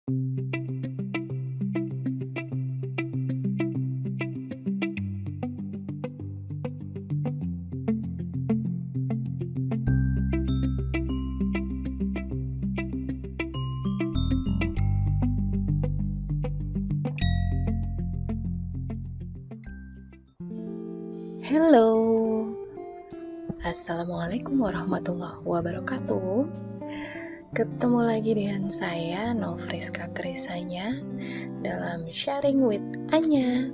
Halo, Assalamualaikum warahmatullahi wabarakatuh. Ketemu lagi dengan saya, Novriska Krisanya, dalam Sharing with Anya.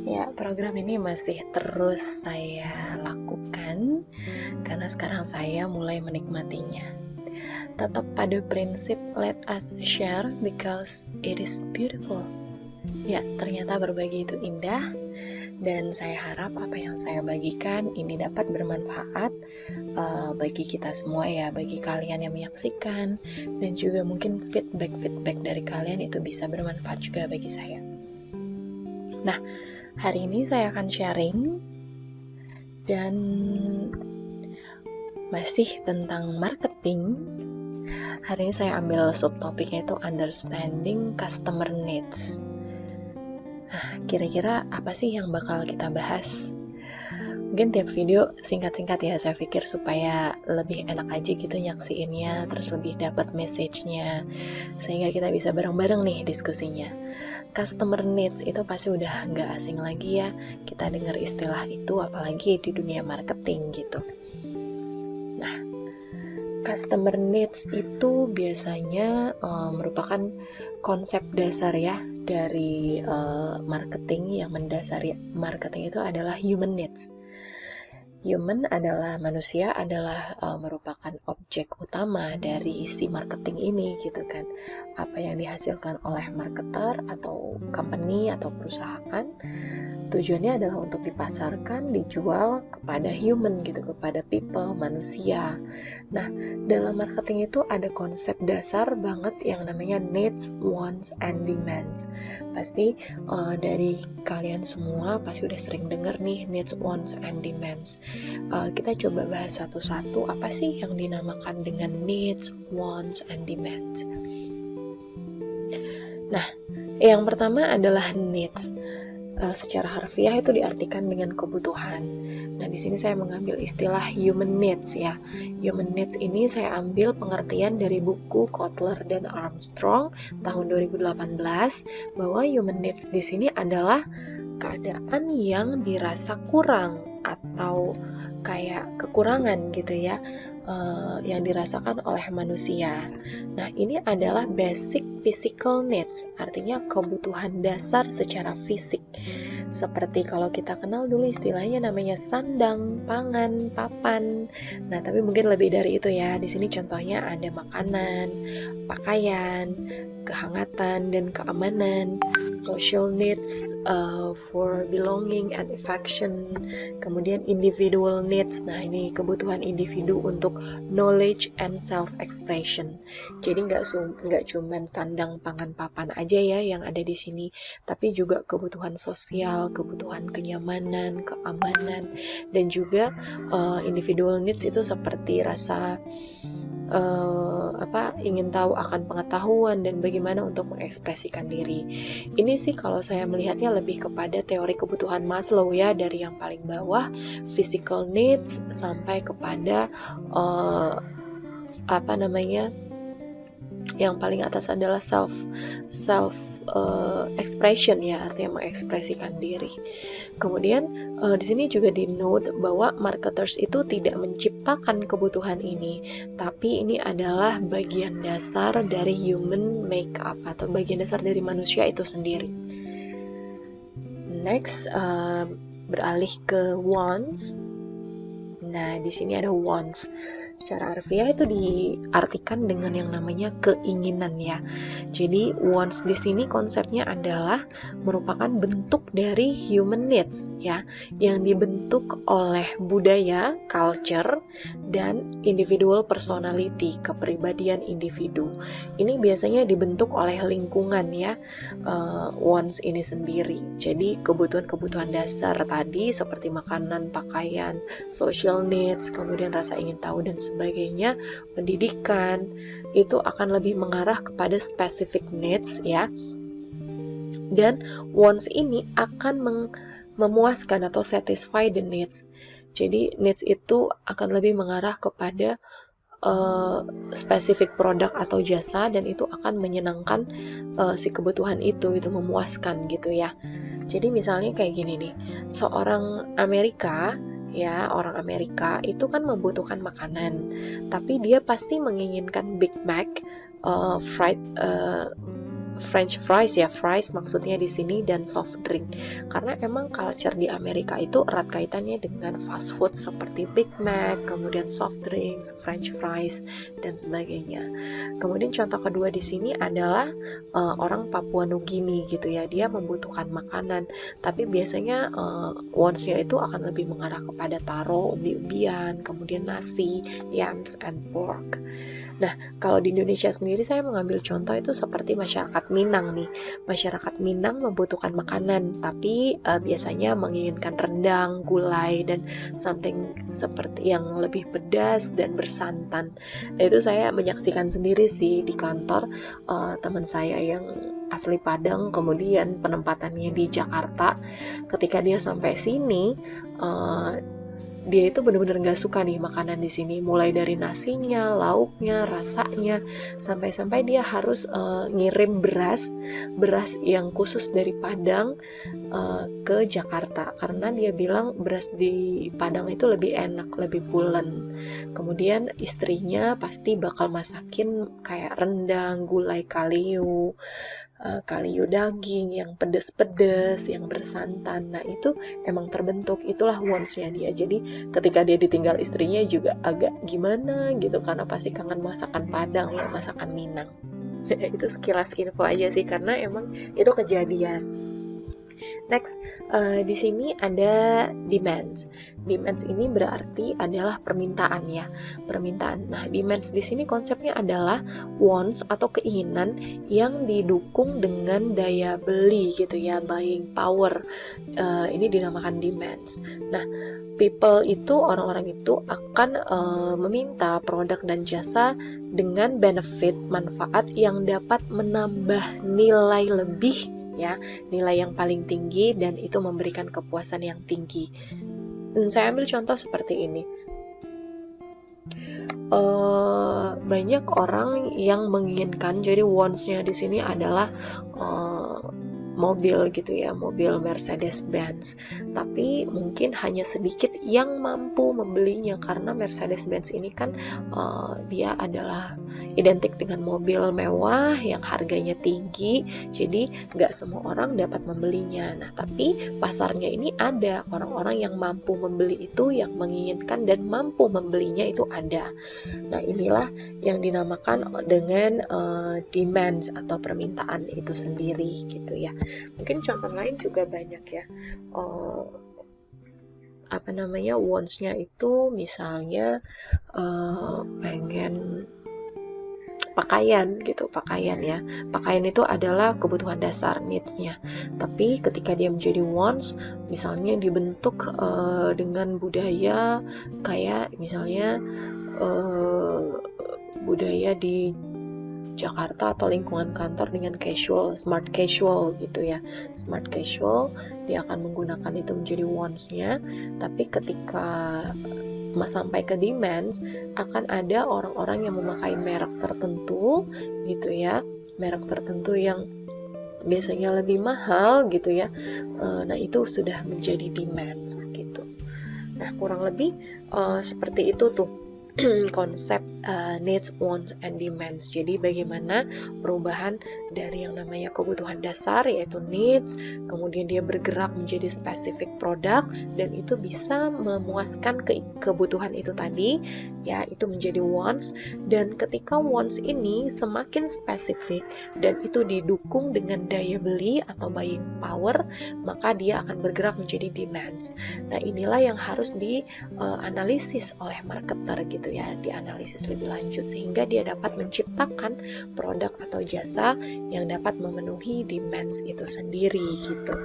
Ya, program ini masih terus saya lakukan, karena sekarang saya mulai menikmatinya. Tetap pada prinsip let us share because it is beautiful. Ya, ternyata berbagi itu indah. Dan saya harap apa yang saya bagikan ini dapat bermanfaat bagi kita semua ya, bagi kalian yang menyaksikan, dan juga mungkin feedback dari kalian itu bisa bermanfaat juga bagi saya. Nah, hari ini saya akan sharing dan masih tentang marketing. Hari ini saya ambil subtopiknya itu understanding customer needs. Kira-kira apa sih yang bakal kita bahas? Mungkin tiap video singkat-singkat ya, saya pikir supaya lebih enak aja gitu nyaksiinnya, terus lebih dapat message-nya, sehingga kita bisa bareng-bareng nih diskusinya. Customer needs itu pasti udah nggak asing lagi ya, kita dengar istilah itu apalagi di dunia marketing gitu. Nah, customer needs itu biasanya merupakan konsep dasar ya dari marketing. Yang mendasari marketing itu adalah human needs. Human adalah manusia, adalah merupakan objek utama dari si marketing ini gitu kan. Apa yang dihasilkan oleh marketer atau company atau perusahaan, tujuannya adalah untuk dipasarkan, dijual kepada human gitu, kepada people, manusia. Nah, dalam marketing itu ada konsep dasar banget yang namanya needs, wants, and demands. Pasti dari kalian semua pasti udah sering dengar nih needs, wants, and demands. Kita coba bahas satu-satu apa sih yang dinamakan dengan needs, wants, and demands. Nah, yang pertama adalah needs. Secara harfiah itu diartikan dengan kebutuhan. Nah, di sini saya mengambil istilah human needs ya. Human needs ini saya ambil pengertian dari buku Kotler dan Armstrong tahun 2018 bahwa human needs di sini adalah keadaan yang dirasa kurang atau kayak kekurangan gitu ya, yang dirasakan oleh manusia. Nah, ini adalah basic physical needs, artinya kebutuhan dasar secara fisik. Seperti kalau kita kenal dulu istilahnya namanya sandang, pangan, papan. Nah, tapi mungkin lebih dari itu ya. Di sini contohnya ada makanan, pakaian, kehangatan dan keamanan, social needs for belonging and affection, kemudian individual needs. Nah, ini kebutuhan individu untuk knowledge and self-expression. Jadi nggak cuman sandang, pangan, papan aja ya yang ada di sini, tapi juga kebutuhan sosial, kebutuhan kenyamanan, keamanan, dan juga individual needs itu seperti rasa ingin tahu akan pengetahuan dan bagaimana untuk mengekspresikan diri. Ini sih kalau saya melihatnya lebih kepada teori kebutuhan Maslow ya, dari yang paling bawah physical needs sampai kepada yang paling atas adalah self expression ya, artinya mengekspresikan diri. Kemudian di sini juga di-note bahwa marketers itu tidak menciptakan kebutuhan ini, tapi ini adalah bagian dasar dari human makeup atau bagian dasar dari manusia itu sendiri. Next, beralih ke wants. Nah, di sini ada wants. Secara harfiah itu diartikan dengan yang namanya keinginan ya. Jadi wants di sini konsepnya adalah merupakan bentuk dari human needs ya, yang dibentuk oleh budaya, culture, dan individual personality, kepribadian individu. Ini biasanya dibentuk oleh lingkungan ya, wants ini sendiri. Jadi kebutuhan-kebutuhan dasar tadi seperti makanan, pakaian, social needs, kemudian rasa ingin tahu dan sebagainya, pendidikan, itu akan lebih mengarah kepada specific needs ya. Dan wants ini akan memuaskan atau satisfy the needs. Jadi needs itu akan lebih mengarah kepada spesifik produk atau jasa, dan itu akan menyenangkan si kebutuhan itu memuaskan gitu ya. Jadi misalnya kayak gini nih, seorang Amerika ya, orang Amerika itu kan membutuhkan makanan, tapi dia pasti menginginkan Big Mac, French fries ya, fries maksudnya di sini, dan soft drink. Karena emang culture di Amerika itu erat kaitannya dengan fast food seperti Big Mac, kemudian soft drinks, French fries dan sebagainya. Kemudian contoh kedua di sini adalah orang Papua Nugini gitu ya. Dia membutuhkan makanan, tapi biasanya wants-nya itu akan lebih mengarah kepada taro, umbi-umbian, kemudian nasi, yams and pork. Nah, kalau di Indonesia sendiri saya mengambil contoh itu seperti masyarakat Minang nih. Masyarakat Minang membutuhkan makanan, tapi biasanya menginginkan rendang, gulai, dan something seperti yang lebih pedas dan bersantan. Nah, itu saya menyaksikan sendiri sih di kantor teman saya yang asli Padang, kemudian penempatannya di Jakarta. Ketika dia sampai sini, dia itu benar-benar nggak suka nih makanan di sini, mulai dari nasinya, lauknya, rasanya, sampai-sampai dia harus ngirim beras yang khusus dari Padang ke Jakarta, karena dia bilang beras di Padang itu lebih enak, lebih pulen. Kemudian istrinya pasti bakal masakin kayak rendang, gulai kaliu daging yang pedes-pedes, yang bersantan. Nah, itu emang terbentuk, itulah wants-nya dia. Jadi ketika dia ditinggal istrinya juga agak gimana gitu, karena pasti kangen masakan Padang ya, masakan Minang. Itu sekilas info aja sih, karena emang itu kejadian. Next, di sini ada demands. Demands ini berarti adalah permintaan ya, permintaan. Nah, demands di sini konsepnya adalah wants atau keinginan yang didukung dengan daya beli gitu ya, buying power. Ini dinamakan demands. Nah, people itu, orang-orang itu akan meminta produk dan jasa dengan benefit, manfaat yang dapat menambah nilai lebih ya, nilai yang paling tinggi, dan itu memberikan kepuasan yang tinggi. Dan saya ambil contoh seperti ini. Banyak orang yang menginginkan, jadi wants-nya di sini adalah mobil gitu ya, mobil Mercedes-Benz, tapi mungkin hanya sedikit yang mampu membelinya, karena Mercedes-Benz ini kan dia adalah identik dengan mobil mewah yang harganya tinggi, jadi nggak semua orang dapat membelinya. Nah, tapi pasarnya ini ada orang-orang yang mampu membeli itu, yang menginginkan dan mampu membelinya itu ada. Nah, inilah yang dinamakan dengan demands atau permintaan itu sendiri gitu ya. Mungkin contoh lain juga banyak ya. Wants-nya itu misalnya pengen pakaian gitu, pakaian ya. Pakaian itu adalah kebutuhan dasar, needs-nya. Tapi ketika dia menjadi wants, misalnya dibentuk dengan budaya kayak misalnya budaya di Jakarta atau lingkungan kantor dengan casual, smart casual gitu ya. Smart casual, dia akan menggunakan itu menjadi wants-nya, tapi ketika sampai ke demands, akan ada orang-orang yang memakai merek tertentu gitu ya, merek tertentu yang biasanya lebih mahal gitu ya. Nah, itu sudah menjadi demands gitu. Nah, kurang lebih seperti itu tuh konsep needs, wants, and demands. Jadi bagaimana perubahan dari yang namanya kebutuhan dasar yaitu needs, kemudian dia bergerak menjadi specific product, dan itu bisa memuaskan kebutuhan itu tadi ya, itu menjadi wants. Dan ketika wants ini semakin spesifik dan itu didukung dengan daya beli atau buying power, maka dia akan bergerak menjadi demands. Nah, inilah yang harus dianalisis oleh marketer gitu ya, dianalisis lebih lanjut sehingga dia dapat menciptakan produk atau jasa yang dapat memenuhi demands itu sendiri gitu.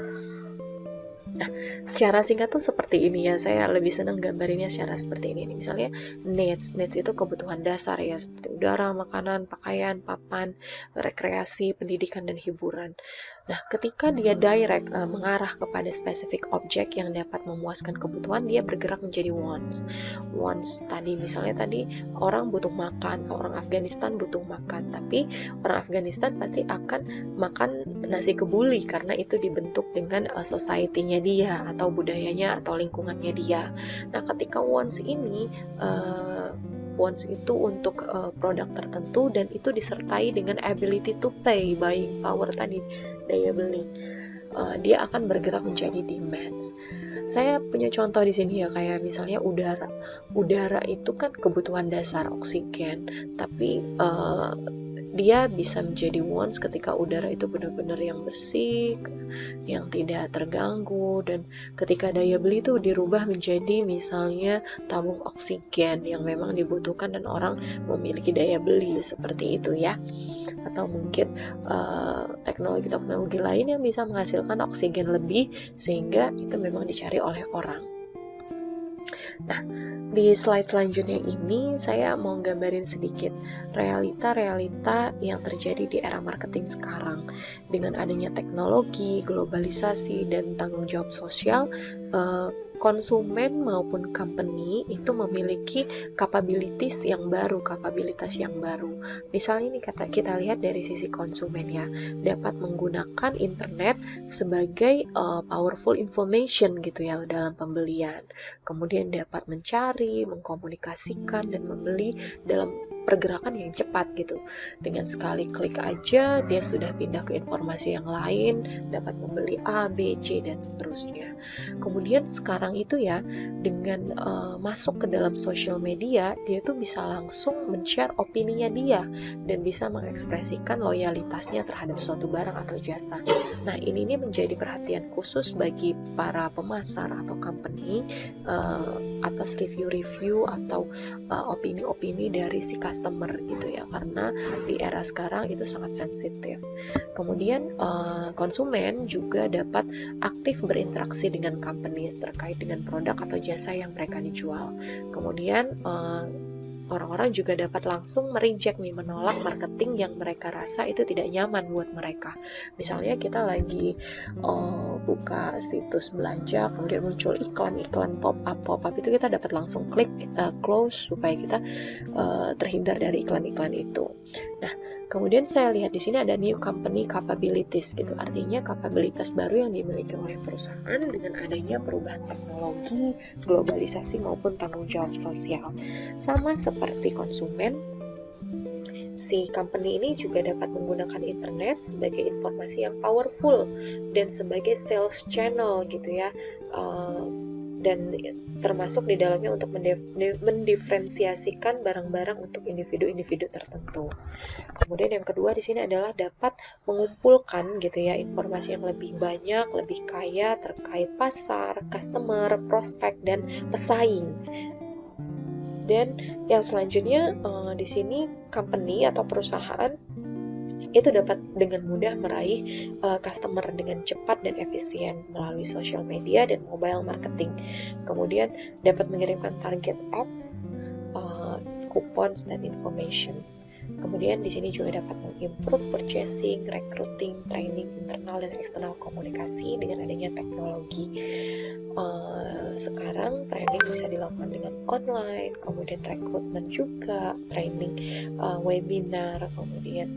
Secara singkat tuh seperti ini ya, saya lebih senang gambarinnya secara seperti ini. Misalnya needs itu kebutuhan dasar ya, seperti udara, makanan, pakaian, papan, rekreasi, pendidikan, dan hiburan. Nah, ketika dia direct mengarah kepada spesifik objek yang dapat memuaskan kebutuhan, dia bergerak menjadi wants. Wants tadi, misalnya tadi orang butuh makan, orang Afghanistan butuh makan, tapi orang Afghanistan pasti akan makan nasi kebuli karena itu dibentuk dengan society-nya dia atau budayanya atau lingkungannya dia. Nah, ketika wants ini wants itu untuk produk tertentu dan itu disertai dengan ability to pay, buying power tadi, daya beli, dia akan bergerak menjadi demands. Saya punya contoh di sini ya, kayak misalnya udara. Udara itu kan kebutuhan dasar, oksigen, tapi dia bisa menjadi wants ketika udara itu benar-benar yang bersih, yang tidak terganggu, dan ketika daya beli itu dirubah menjadi misalnya tabung oksigen yang memang dibutuhkan dan orang memiliki daya beli, seperti itu ya. Atau mungkin teknologi-teknologi lain yang bisa menghasilkan oksigen lebih sehingga itu memang dicari oleh orang. Nah, di slide selanjutnya ini saya mau gambarin sedikit realita-realita yang terjadi di era marketing sekarang. Dengan adanya teknologi, globalisasi, dan tanggung jawab sosial, konsumen maupun company itu memiliki capabilities yang baru, kapabilitas yang baru. Misalnya ini kita lihat dari sisi konsumen ya, dapat menggunakan internet sebagai powerful information gitu ya dalam pembelian. Kemudian dapat mencari, mengkomunikasikan, dan membeli dalam pergerakan yang cepat gitu. Dengan sekali klik aja dia sudah pindah ke informasi yang lain, dapat membeli A, B, C, dan seterusnya. Kemudian sekarang itu ya, dengan masuk ke dalam social media, dia tuh bisa langsung men-share opininya dia dan bisa mengekspresikan loyalitasnya terhadap suatu barang atau jasa. Nah, ini menjadi perhatian khusus bagi para pemasar atau company atas review-review atau opini-opini dari si customer gitu ya, karena di era sekarang itu sangat sensitif. Kemudian konsumen juga dapat aktif berinteraksi dengan companies terkait dengan produk atau jasa yang mereka dijual. Kemudian orang-orang juga dapat langsung menolak marketing yang mereka rasa itu tidak nyaman buat mereka. Misalnya kita lagi buka situs belanja, kemudian muncul iklan pop-up itu kita dapat langsung klik close supaya kita terhindar dari iklan-iklan itu. Nah, kemudian saya lihat di sini ada new company capabilities, itu artinya kapabilitas baru yang dimiliki oleh perusahaan dengan adanya perubahan teknologi, globalisasi maupun tanggung jawab sosial. Sama seperti konsumen, si company ini juga dapat menggunakan internet sebagai informasi yang powerful dan sebagai sales channel gitu ya. Dan termasuk di dalamnya untuk mendiferensiasikan barang-barang untuk individu-individu tertentu. Kemudian yang kedua di sini adalah dapat mengumpulkan gitu ya informasi yang lebih banyak, lebih kaya terkait pasar, customer, prospek, dan pesaing. Dan yang selanjutnya di sini company atau perusahaan itu dapat dengan mudah meraih customer dengan cepat dan efisien melalui social media dan mobile marketing. Kemudian dapat mengirimkan target ads, coupons, dan information. Kemudian di sini juga dapat mengimprove purchasing, recruiting, training, internal dan eksternal komunikasi dengan adanya teknologi. Sekarang training bisa dilakukan dengan online, kemudian rekrutmen juga, training, webinar, kemudian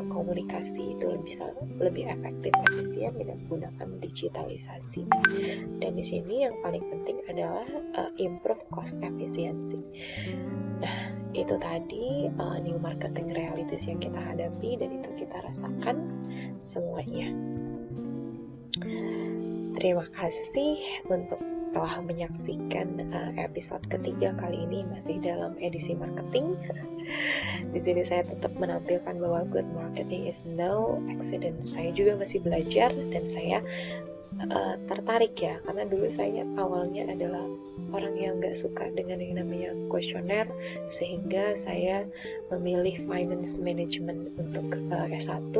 komunikasi itu bisa lebih efektif, efisien dengan menggunakan digitalisasi. Dan di sini yang paling penting adalah improve cost efficiency. Nah, itu tadi new marketing realities yang kita hadapi dan itu kita rasakan semuanya. Terima kasih untuk telah menyaksikan episode ketiga kali ini masih dalam edisi marketing. Di sini saya tetap menampilkan bahwa good marketing is no accident. Saya juga masih belajar dan saya tertarik ya, karena dulu saya awalnya adalah orang yang nggak suka dengan yang namanya kuesioner, sehingga saya memilih finance management untuk S1.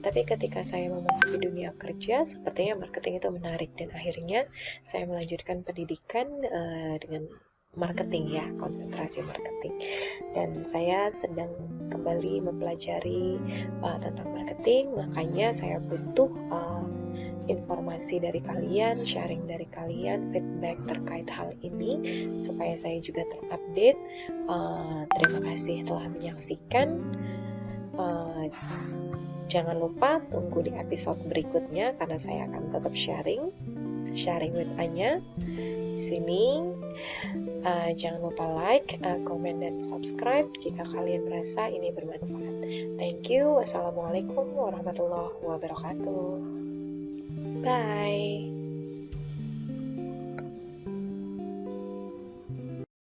Tapi ketika saya memasuki dunia kerja, sepertinya marketing itu menarik, dan akhirnya saya melanjutkan pendidikan dengan marketing ya, konsentrasi marketing. Dan saya sedang kembali mempelajari tentang marketing, makanya saya butuh informasi dari kalian, sharing dari kalian, feedback terkait hal ini supaya saya juga terupdate. Terima kasih telah menyaksikan. Jangan lupa tunggu di episode berikutnya karena saya akan tetap sharing with Anya di sini. Jangan lupa like, comment, dan subscribe jika kalian merasa ini bermanfaat. Thank you. Wassalamualaikum warahmatullahi wabarakatuh. Bye.